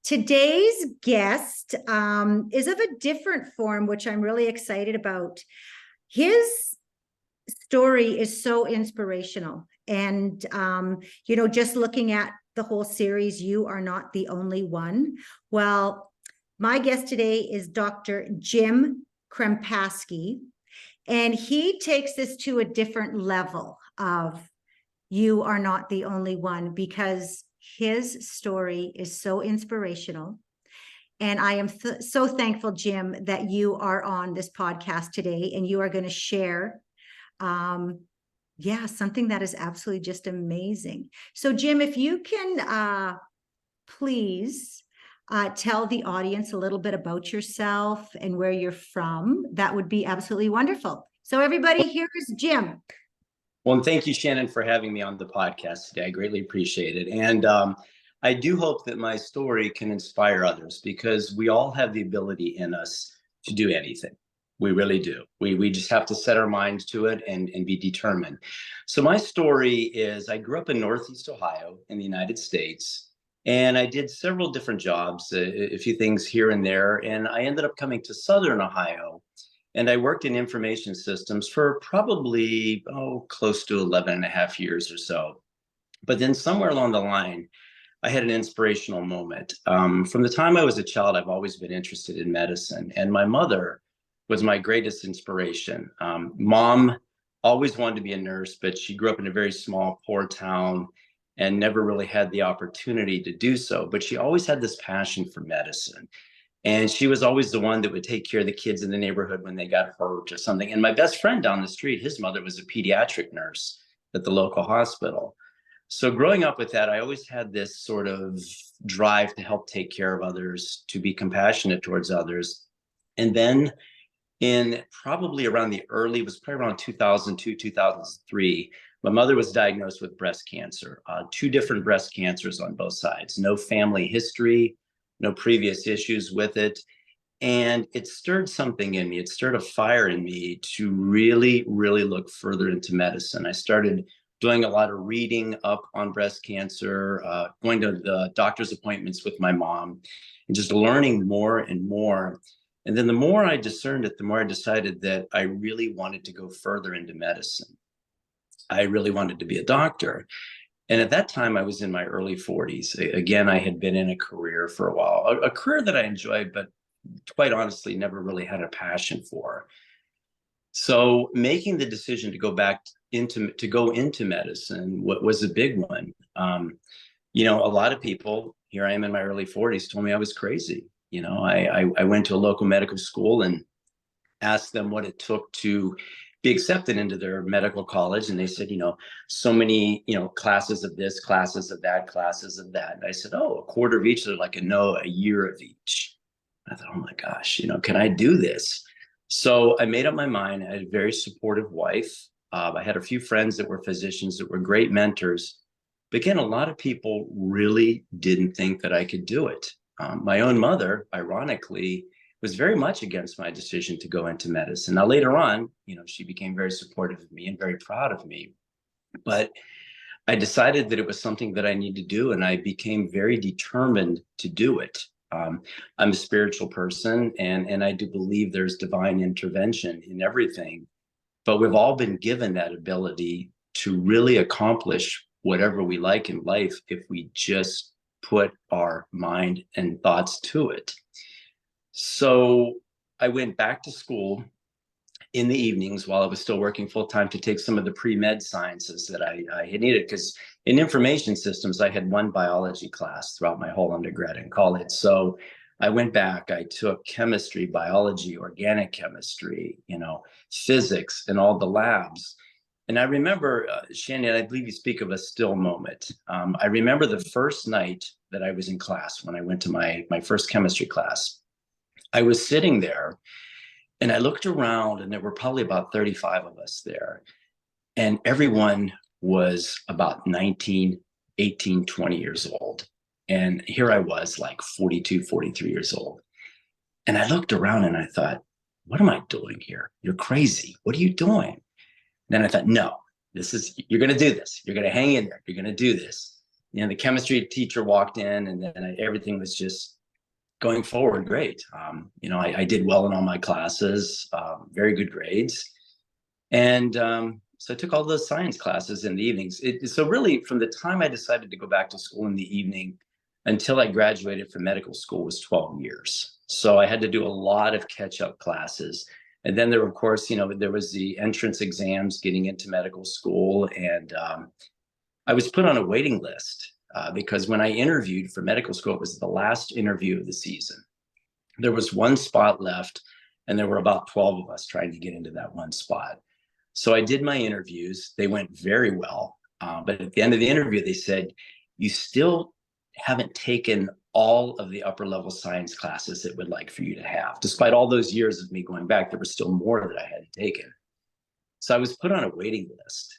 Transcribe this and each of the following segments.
Today's guest is of a different form, which I'm really excited about. His story is so inspirational. And, just looking at the whole series, You Are Not the Only One. Well, my guest today is Dr. Jim Krempasky, and he takes this to a different level of You Are Not the Only One, because his story is so inspirational. And I am so thankful, Jim, that you are on this podcast today and you are going to share, something that is absolutely just amazing. So, Jim, if you can please tell the audience a little bit about yourself and where you're from, that would be absolutely wonderful. So, everybody, here is Jim. Well, and thank you, Shannon, for having me on the podcast today. I greatly appreciate it. And I do hope that my story can inspire others, because we all have the ability in us to do anything. We really do. We just have to set our minds to it and be determined. So my story is, I grew up in Northeast Ohio in the United States, and I did several different jobs, a few things here and there. And I ended up coming to Southern Ohio. And I worked in information systems for probably, close to 11 and a half years or so. But then somewhere along the line, I had an inspirational moment. From the time I was a child, I've always been interested in medicine. And my mother was my greatest inspiration. Mom always wanted to be a nurse, but she grew up in a very small, poor town and never really had the opportunity to do so. But she always had this passion for medicine. And she was always the one that would take care of the kids in the neighborhood when they got hurt or something. And my best friend down the street, his mother was a pediatric nurse at the local hospital. So growing up with that, I always had this sort of drive to help take care of others, to be compassionate towards others. And then in probably around it was probably around 2002, 2003, my mother was diagnosed with breast cancer, 2 different breast cancers on both sides, no family history, no previous issues with it. And it stirred something in me. It stirred a fire in me to really, really look further into medicine. I started doing a lot of reading up on breast cancer, going to the doctor's appointments with my mom, and just learning more and more. And then the more I discerned it, the more I decided that I really wanted to go further into medicine. I really wanted to be a doctor. And at that time, I was in my early 40s. Again, I had been in a career for a while, a career that I enjoyed, but quite honestly, never really had a passion for. So making the decision to go into medicine was a big one. A lot of people, here I am in my early 40s, told me I was crazy. I went to a local medical school and asked them what it took to be accepted into their medical college. And they said, so many, classes of this, classes of that, classes of that. And I said, a quarter of each. They're like, no, a year of each. I thought, oh my gosh, can I do this? So I made up my mind. I had a very supportive wife. I had a few friends that were physicians that were great mentors. But again, a lot of people really didn't think that I could do it. My own mother, ironically, was very much against my decision to go into medicine. Now, later on, she became very supportive of me and very proud of me. But I decided that it was something that I needed to do, and I became very determined to do it. I'm a spiritual person, and I do believe there's divine intervention in everything. But we've all been given that ability to really accomplish whatever we like in life if we just put our mind and thoughts to it. So I went back to school in the evenings while I was still working full time to take some of the pre-med sciences that I had needed, because in information systems, I had 1 biology class throughout my whole undergrad and college. So I went back, I took chemistry, biology, organic chemistry, physics, and all the labs. And I remember, Shannon, I believe you speak of a still moment. I remember the first night that I was in class, when I went to my first chemistry class. I was sitting there and I looked around, and there were probably about 35 of us there. And everyone was about 19, 18, 20 years old. And here I was, like 42, 43 years old. And I looked around and I thought, what am I doing here? You're crazy. What are you doing? Then I thought, no, you're going to do this. You're going to hang in there. You're going to do this. the chemistry teacher walked in, and then everything was just going forward great. I did well in all my classes, very good grades. And so I took all those science classes in the evenings. So really, from the time I decided to go back to school in the evening until I graduated from medical school was 12 years. So I had to do a lot of catch-up classes. And then there, of course, there was the entrance exams getting into medical school. And I was put on a waiting list because when I interviewed for medical school, it was the last interview of the season. There was one spot left, and there were about 12 of us trying to get into that one spot. So I did my interviews. They went very well. But at the end of the interview, they said, you still haven't taken all of the upper level science classes that we'd like for you to have. Despite all those years of me going back, there was still more that I hadn't taken. So I was put on a waiting list.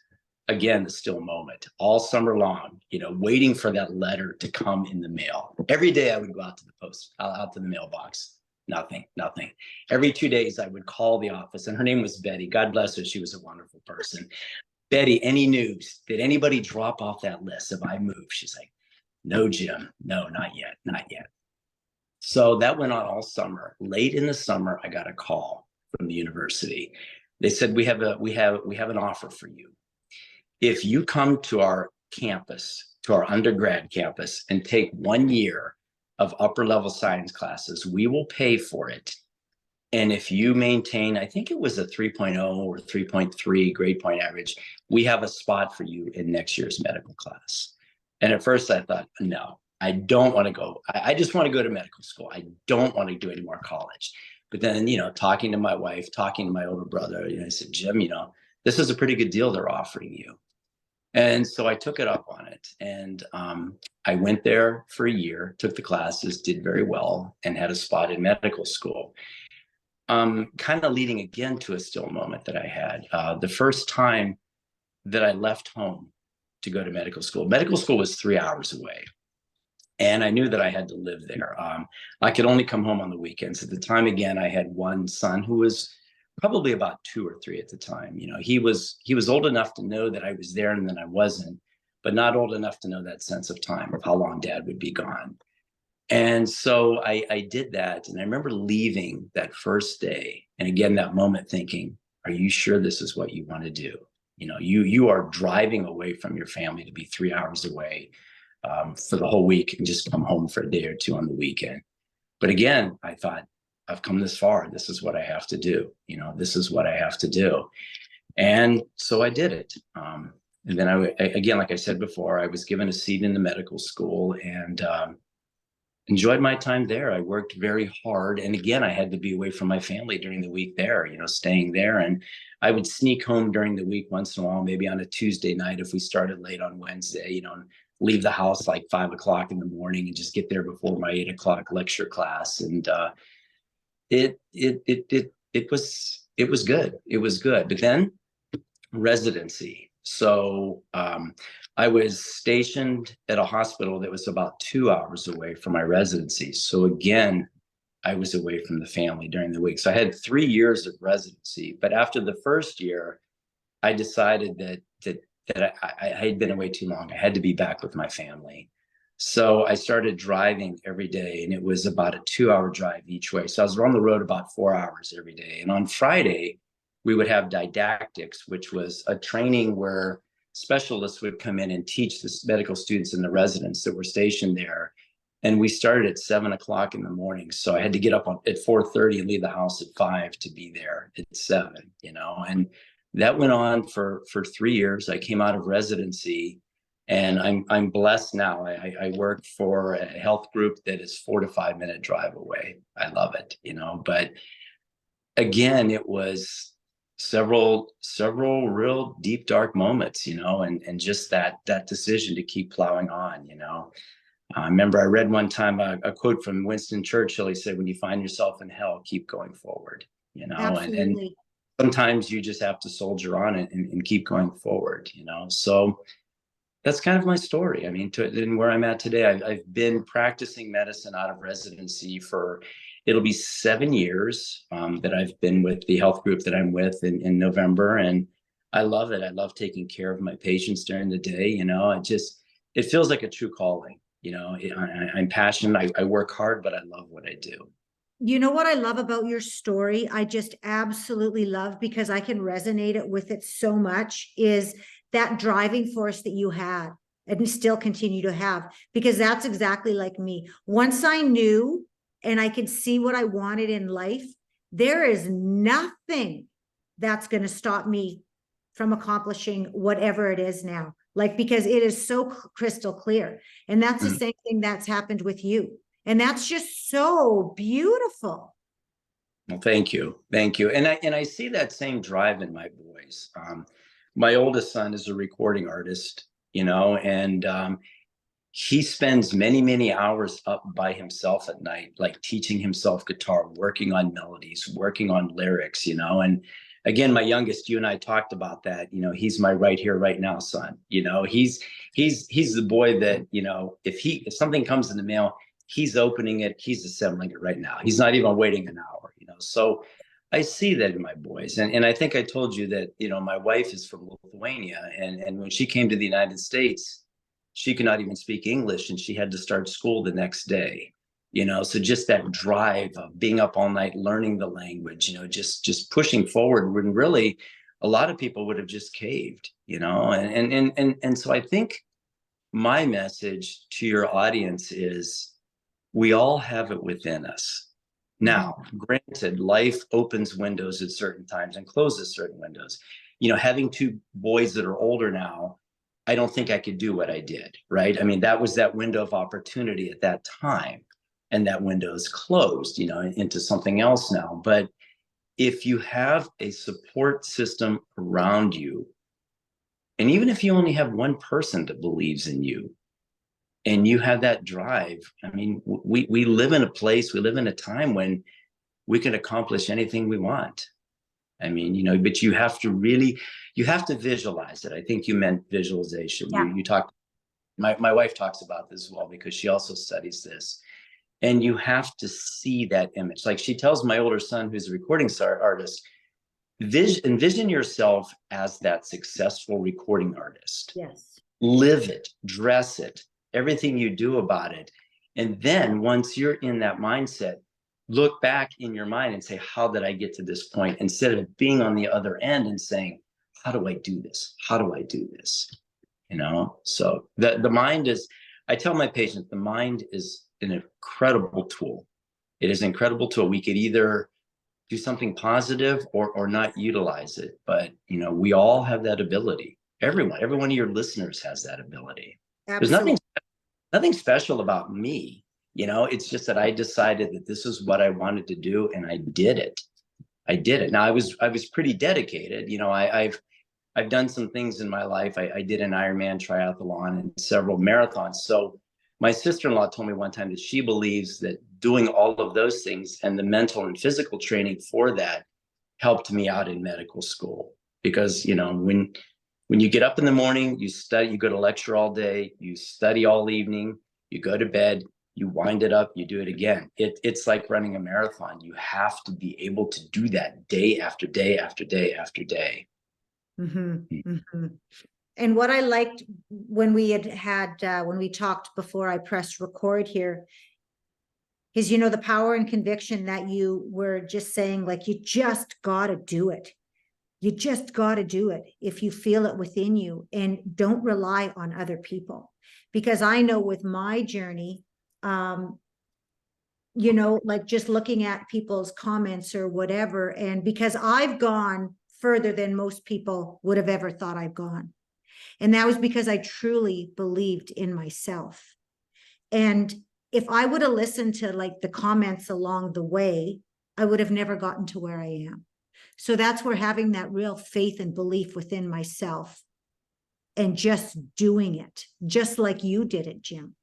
Again, the still moment, all summer long, waiting for that letter to come in the mail. Every day I would go out to the mailbox. Nothing. Every 2 days I would call the office, and her name was Betty. God bless her. She was a wonderful person. Betty, any news? Did anybody drop off that list? Have I moved? She's like, no, Jim. No, not yet. So that went on all summer. Late in the summer, I got a call from the university. They said, we have an offer for you. If you come to our campus, to our undergrad campus, and take 1 year of upper level science classes, we will pay for it. And if you maintain, I think it was a 3.0 or 3.3 grade point average, we have a spot for you in next year's medical class. And at first I thought, no, I don't want to go. I just want to go to medical school. I don't want to do any more college. But then, talking to my wife, talking to my older brother, I said, Jim, this is a pretty good deal they're offering you. And so I took it up on it. And I went there for a year, took the classes, did very well, and had a spot in medical school. Kind of leading again to a still moment that I had. The first time that I left home to go to medical school was 3 hours away. And I knew that I had to live there. I could only come home on the weekends. At the time, again, I had one son who was probably about 2 or 3 at the time. He was old enough to know that I was there and then I wasn't, but not old enough to know that sense of time of how long Dad would be gone. And so I did that. And I remember leaving that first day. And again, that moment thinking, are you sure this is what you want to do? You are driving away from your family to be 3 hours away for the whole week and just come home for a day or two on the weekend. But again, I thought, I've come this far. This is what I have to do. This is what I have to do. And so I did it. And then again, like I said before, I was given a seat in the medical school and enjoyed my time there. I worked very hard. And again, I had to be away from my family during the week there, staying there. And I would sneak home during the week once in a while, maybe on a Tuesday night if we started late on Wednesday, and leave the house like 5 o'clock in the morning and just get there before my 8 o'clock lecture class. And it was good. It was good. But then residency. So I was stationed at a hospital that was about 2 hours away from my residency. So again, I was away from the family during the week. So I had 3 years of residency. But after the first year, I decided that I had been away too long. I had to be back with my family. So I started driving every day, and it was about a 2-hour drive each way. So I was on the road about 4 hours every day. And on Friday, we would have didactics, which was a training where specialists would come in and teach the medical students and the residents that were stationed there. And we started at 7 o'clock in the morning. So I had to get up at 4:30 and leave the house at 5 to be there at 7, and that went on for 3 years. I came out of residency. And I'm blessed now. I work for a health group that is 4 to 5 minute drive away. I love it, but again, it was several real deep, dark moments, and just that decision to keep plowing on, I remember I read one time a quote from Winston Churchill. He said, when you find yourself in hell, keep going forward, and sometimes you just have to soldier on it and keep going forward, so that's kind of my story. I mean, and where I'm at today, I've been practicing medicine out of residency it'll be 7 years that I've been with the health group that I'm with in November. And I love it. I love taking care of my patients during the day. it feels like a true calling. I'm passionate. I work hard, but I love what I do. You know what I love about your story? I just absolutely love, because I can resonate it with it so much, is that driving force that you had and still continue to have, because that's exactly like me. Once I knew and I could see what I wanted in life, there is nothing that's going to stop me from accomplishing whatever it is now. Like, because it is so crystal clear. And that's the same thing that's happened with you. And that's just so beautiful. Well, thank you. Thank you. And I see that same drive in my boys. My oldest son is a recording artist, and he spends many, many hours up by himself at night, like teaching himself guitar, working on melodies, working on lyrics, and again, my youngest, you and I talked about that, he's my right here, right now son. He's the boy that, if something comes in the mail, he's opening it, he's assembling it right now. He's not even waiting an hour, so I see that in my boys. And I think I told you that, my wife is from Lithuania, and when she came to the United States, she could not even speak English, and she had to start school the next day. So just that drive of being up all night learning the language, just pushing forward, when really a lot of people would have just caved. And so I think my message to your audience is, we all have it within us. Now, granted, life opens windows at certain times and closes certain windows. Having two boys that are older now, I don't think I could do what I did, right? I mean, that was that window of opportunity at that time, and that window is closed, into something else now. But if you have a support system around you, and even if you only have one person that believes in you, and you have that drive, I mean, we live in a place, we live in a time when we can accomplish anything we want. I mean, but you have to visualize it. I think you meant visualization. Yeah. You talked, my wife talks about this as well, because she also studies this. And you have to see that image. Like she tells my older son, who's a recording artist, envision yourself as that successful recording artist. Yes. Live it, dress it, everything you do about it. And then once you're in that mindset, look back in your mind and say, how did I get to this point? Instead of being on the other end and saying, how do I do this? How do I do this? So the mind is, I tell my patients, the mind is an incredible tool. It is an incredible tool. We could either do something positive or not utilize it. But, we all have that ability. Every one of your listeners has that ability. Absolutely. There's nothing special about me. It's just that I decided that this is what I wanted to do, and I did it. Now I was pretty dedicated. I've done some things in my life. I did an Ironman triathlon and several marathons. So my sister-in-law told me one time that she believes that doing all of those things and the mental and physical training for that helped me out in medical school. Because, when you get up in the morning, you study, you go to lecture all day, you study all evening, you go to bed, you wind it up, you do it again. It's like running a marathon. You have to be able to do that day after day after day after day. And what I liked when we when we talked before I pressed record here is, the power and conviction that you were just saying, like, you just got to do it. You just got to do it if you feel it within you, and don't rely on other people. Because I know with my journey, like just looking at people's comments or whatever, and because I've gone further than most people would have ever thought I've gone. And that was because I truly believed in myself. And if I would have listened to like the comments along the way, I would have never gotten to where I am. So that's where having that real faith and belief within myself and just doing it, just like you did it, Jim,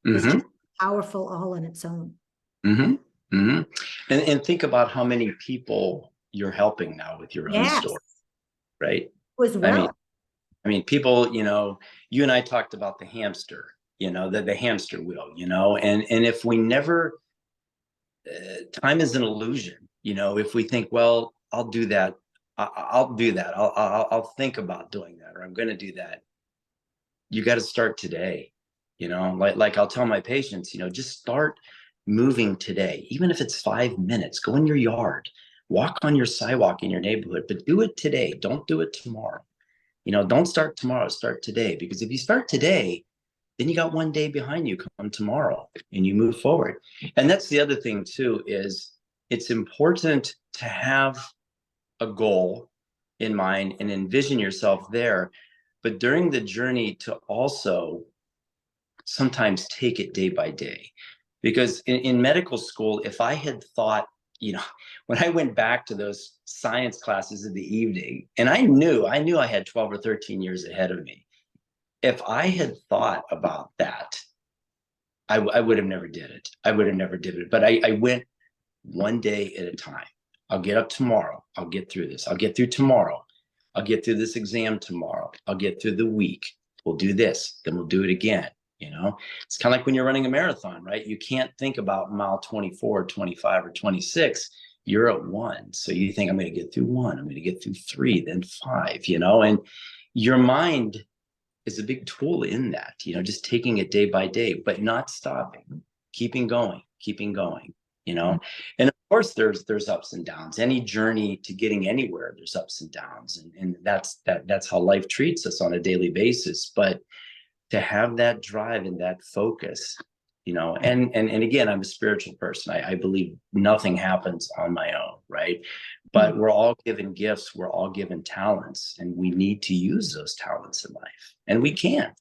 is just powerful all on its own. And think about how many people you're helping now with your own story, right? As well. I mean, people, you and I talked about the hamster, the hamster wheel, and if we never, time is an illusion, if we think, well, I'll do that, I'll do that, I'll think about doing that, or I'm going to do that. you got to start today. Like I'll tell my patients, just start moving today, even if it's 5 minutes. Go in your yard, walk on your sidewalk in your neighborhood, but do it today. Don't do it tomorrow. Don't start tomorrow, start today. Because if you start today, then you got one day behind you come tomorrow and you move forward. And that's the other thing too, is it's important to have a goal in mind and envision yourself there. But during the journey to also sometimes take it day by day. Because in medical school, if I had thought, when I went back to those science classes in the evening, and I knew I had 12 or 13 years ahead of me. If I had thought about that, I would have never did it. I would have never did it. But I went one day at a time. I'll get up tomorrow. I'll get through this. I'll get through tomorrow. I'll get through this exam tomorrow. I'll get through the week. We'll do this. Then we'll do it again. It's kind of like when you're running a marathon, right? You can't think about mile 24, 25, or 26. You're at 1. So you think, I'm going to get through 1. I'm going to get through 3, then 5, and your mind is a big tool in that, just taking it day by day, but not stopping, keeping going. And of course there's ups and downs. Any journey to getting anywhere, there's ups and downs. And that's how life treats us on a daily basis. But to have that drive and that focus, and again, I'm a spiritual person. I believe nothing happens on my own, right? But we're all given gifts, we're all given talents, and we need to use those talents in life. And we can.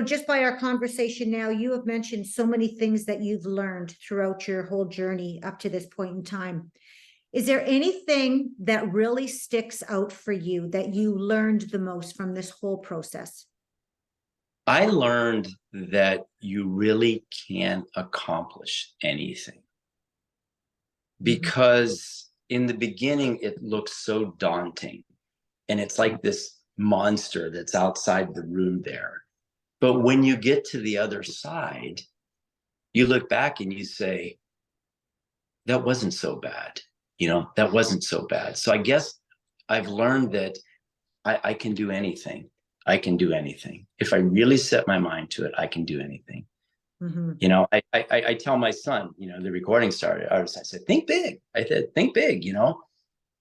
Just by our conversation now, you have mentioned so many things that you've learned throughout your whole journey up to this point in time. Is there anything that really sticks out for you that you learned the most from this whole process? I learned that you really can accomplish anything. Because in the beginning, it looks so daunting. And it's like this monster that's outside the room there. But when you get to the other side, you look back and you say, that wasn't so bad. That wasn't so bad. So I guess I've learned that I can do anything. I can do anything. If I really set my mind to it, I can do anything. I tell my son, the recording artist, I said, think big. I said, think big,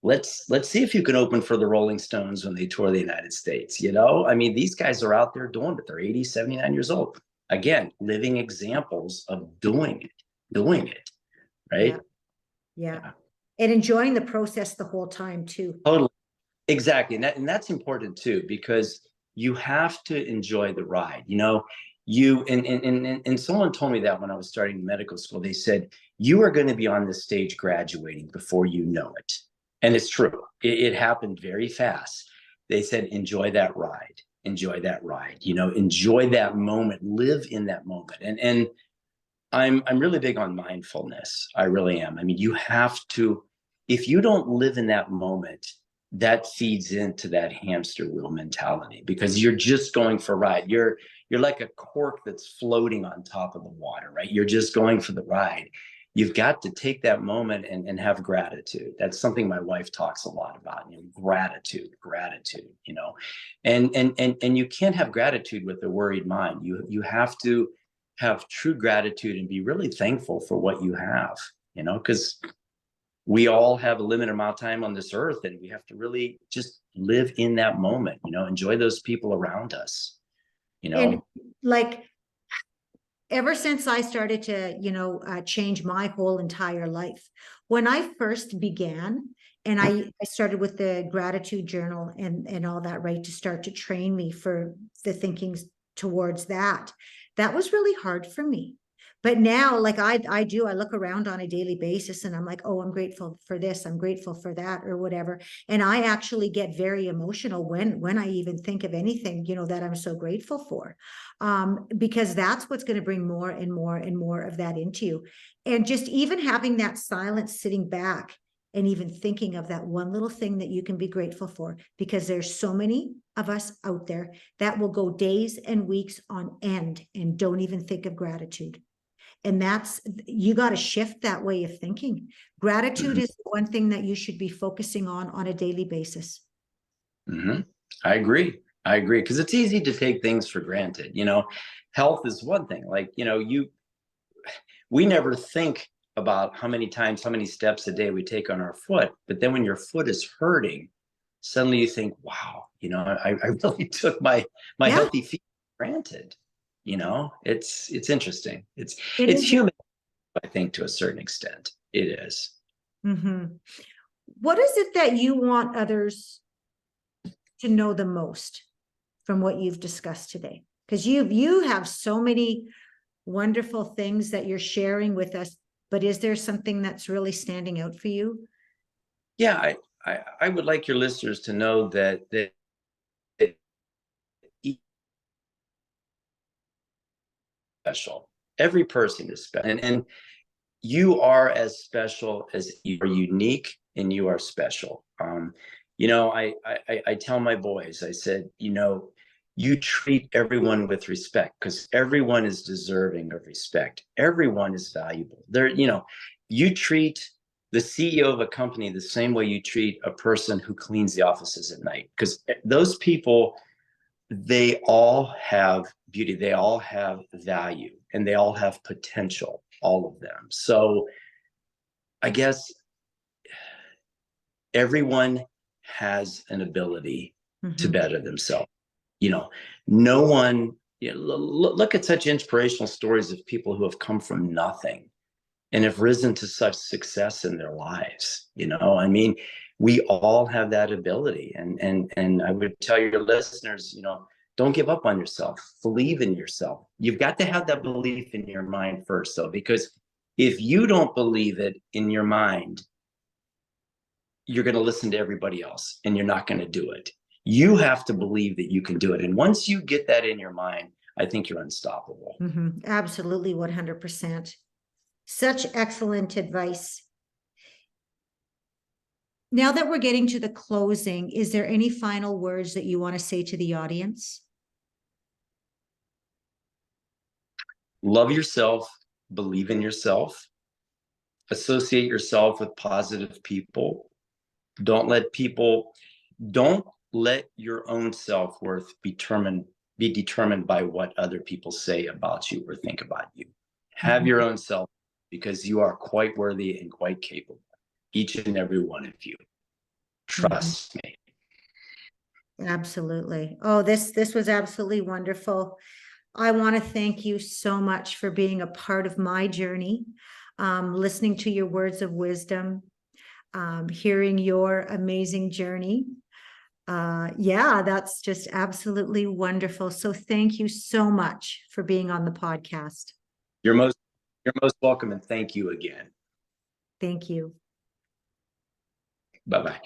let's see if you can open for the Rolling Stones when they tour the United States. I mean, these guys are out there doing it. They're 80, 79 years old. Again, living examples of doing it. Right. Yeah. And enjoying the process the whole time too. Totally. Exactly. And that's important too, because you have to enjoy the ride. And someone told me that when I was starting medical school. They said, you are going to be on this stage graduating before you know it. And it's true. It happened very fast. They said, enjoy that ride. Enjoy that ride. Enjoy that moment. Live in that moment. And I'm really big on mindfulness. I really am. I mean, you have to, if you don't live in that moment, that feeds into that hamster wheel mentality, because you're just going for a ride. You're like a cork that's floating on top of the water, right? You're just going for the ride. You've got to take that moment and have gratitude. That's something my wife talks a lot about, gratitude, and you can't have gratitude with a worried mind. You have to have true gratitude and be really thankful for what you have, because we all have a limited amount of time on this earth, and we have to really just live in that moment, enjoy those people around us, And like, ever since I started to, change my whole entire life, when I first began, and I started with the gratitude journal and all that, right, to start to train me for the thinkings towards that was really hard for me. But now, like I look around on a daily basis and I'm like, oh, I'm grateful for this, I'm grateful for that, or whatever. And I actually get very emotional when I even think of anything, that I'm so grateful for. Because that's what's going to bring more and more and more of that into you. And just even having that silence, sitting back and even thinking of that one little thing that you can be grateful for, because there's so many of us out there that will go days and weeks on end and don't even think of gratitude. And you got to shift that way of thinking. Gratitude is one thing that you should be focusing on a daily basis. I agree. I agree. Because it's easy to take things for granted. Health is one thing. Like, we never think about how many times, how many steps a day we take on our foot. But then when your foot is hurting, suddenly you think, wow, I really took my Yeah, healthy feet for granted. It's interesting. it It's is. human, I think, to a certain extent. It is. Mhm. What is it that you want others to know the most from what you've discussed today? Because you have so many wonderful things that you're sharing with us, but is there something that's really standing out for you? Yeah, I would like your listeners to know that each special. Every person is special, and you are as special as you are unique, and you are special. I tell my boys, I said, you treat everyone with respect because everyone is deserving of respect. Everyone is valuable. You treat the CEO of a company the same way you treat a person who cleans the offices at night, because those people, they all have beauty, they all have value, and they all have potential, all of them. So I guess everyone has an ability to Mhm. better themselves. You know, no one, look at such inspirational stories of people who have come from nothing and have risen to such success in their lives. I mean, we all have that ability. And I would tell your listeners, don't give up on yourself. Believe in yourself. You've got to have that belief in your mind first, though, because if you don't believe it in your mind, you're going to listen to everybody else and you're not going to do it. You have to believe that you can do it. And once you get that in your mind, I think you're unstoppable. Mhm. Absolutely, 100%. Such excellent advice. Now that we're getting to the closing, is there any final words that you want to say to the audience? Love yourself, believe in yourself, associate yourself with positive people. Don't let people, don't let your own self-worth be determined by what other people say about you or think about you. Have your own self, because you are quite worthy and quite capable, each and every one of you. Mhm. Trust me. Absolutely. Oh, this was absolutely wonderful. I want to thank you so much for being a part of my journey, listening to your words of wisdom, hearing your amazing journey. Yeah, that's just absolutely wonderful. So thank you so much for being on the podcast. You're most you're most welcome, and thank you again. Thank you. Bye-bye.